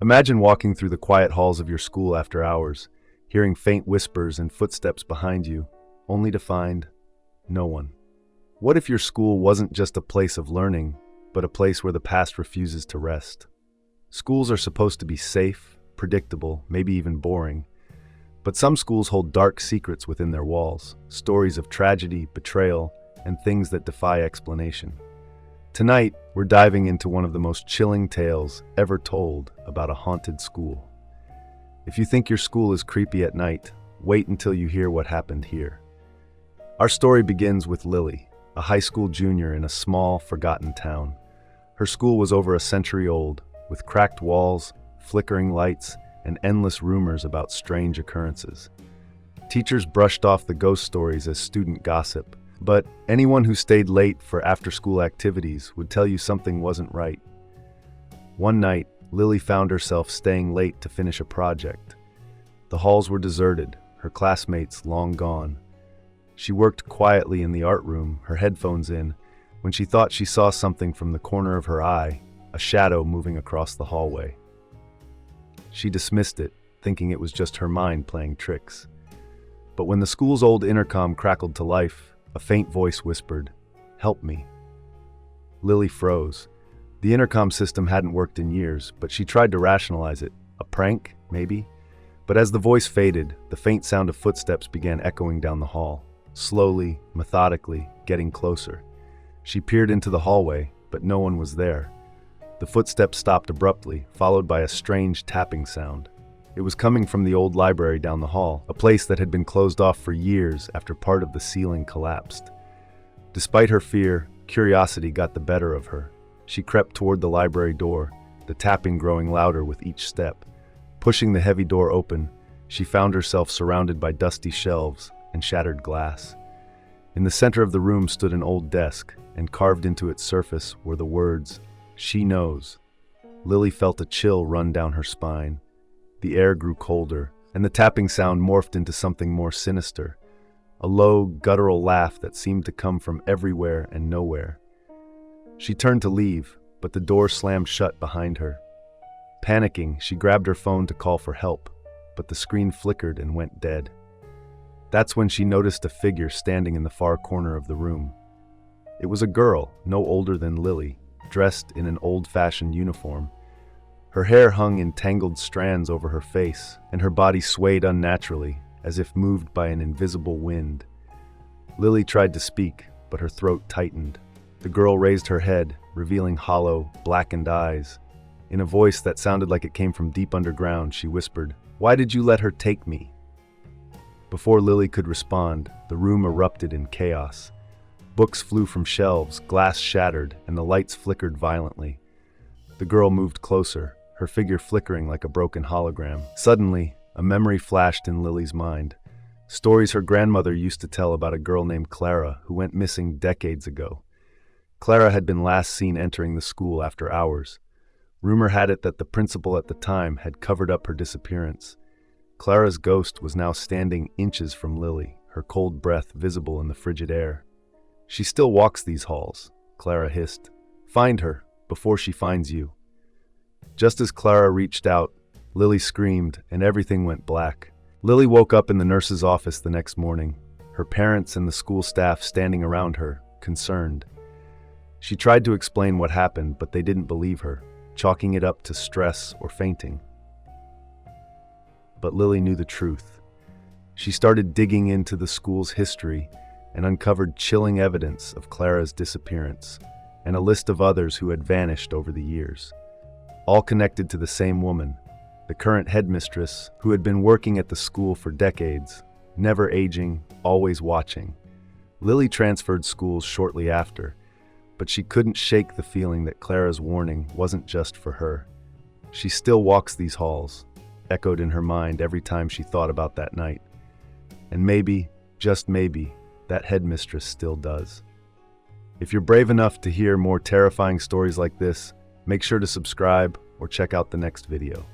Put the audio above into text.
Imagine walking through the quiet halls of your school after hours, hearing faint whispers and footsteps behind you, only to find no one. What if your school wasn't just a place of learning, but a place where the past refuses to rest? Schools are supposed to be safe, predictable, maybe even boring. But some schools hold dark secrets within their walls, stories of tragedy, betrayal, and things that defy explanation. Tonight, we're diving into one of the most chilling tales ever told about a haunted school. If you think your school is creepy at night, wait until you hear what happened here. Our story begins with Lily, a high school junior in a small, forgotten town. Her school was over a century old, with cracked walls, flickering lights, and endless rumors about strange occurrences. Teachers brushed off the ghost stories as student gossip, but anyone who stayed late for after-school activities would tell you something wasn't right. One night, Lily found herself staying late to finish a project. The halls were deserted, her classmates long gone. She worked quietly in the art room, her headphones in, when she thought she saw something from the corner of her eye, a shadow moving across the hallway. She dismissed it, thinking it was just her mind playing tricks. But when the school's old intercom crackled to life, a faint voice whispered, "Help me." Lily froze. The intercom system hadn't worked in years, but she tried to rationalize it. A prank, maybe? But as the voice faded, the faint sound of footsteps began echoing down the hall, slowly, methodically, getting closer. She peered into the hallway, but no one was there. The footsteps stopped abruptly, followed by a strange tapping sound. It was coming from the old library down the hall, a place that had been closed off for years after part of the ceiling collapsed. Despite her fear, curiosity got the better of her. She crept toward the library door, the tapping growing louder with each step. Pushing the heavy door open, she found herself surrounded by dusty shelves and shattered glass. In the center of the room stood an old desk, and carved into its surface were the words, "She knows." Lily felt a chill run down her spine. The air grew colder, and the tapping sound morphed into something more sinister, a low, guttural laugh that seemed to come from everywhere and nowhere. She turned to leave, but the door slammed shut behind her. Panicking, she grabbed her phone to call for help, but the screen flickered and went dead. That's when she noticed a figure standing in the far corner of the room. It was a girl, no older than Lily, dressed in an old-fashioned uniform. Her hair hung in tangled strands over her face, and her body swayed unnaturally, as if moved by an invisible wind. Lily tried to speak, but her throat tightened. The girl raised her head, revealing hollow, blackened eyes. In a voice that sounded like it came from deep underground, she whispered, "Why did you let her take me?" Before Lily could respond, the room erupted in chaos. Books flew from shelves, glass shattered, and the lights flickered violently. The girl moved closer, her figure flickering like a broken hologram. Suddenly, a memory flashed in Lily's mind. Stories her grandmother used to tell about a girl named Clara who went missing decades ago. Clara had been last seen entering the school after hours. Rumor had it that the principal at the time had covered up her disappearance. Clara's ghost was now standing inches from Lily, her cold breath visible in the frigid air. "She still walks these halls," Clara hissed. "Find her, before she finds you." Just as Clara reached out, Lily screamed, and everything went black. Lily woke up in the nurse's office the next morning, her parents and the school staff standing around her, concerned. She tried to explain what happened, but they didn't believe her, chalking it up to stress or fainting. But Lily knew the truth. She started digging into the school's history and uncovered chilling evidence of Clara's disappearance, and a list of others who had vanished over the years. All connected to the same woman, the current headmistress who had been working at the school for decades, never aging, always watching. Lily transferred schools shortly after, but she couldn't shake the feeling that Clara's warning wasn't just for her. "She still walks these halls," echoed in her mind every time she thought about that night. And maybe, just maybe, that headmistress still does. If you're brave enough to hear more terrifying stories like this, make sure to subscribe or check out the next video.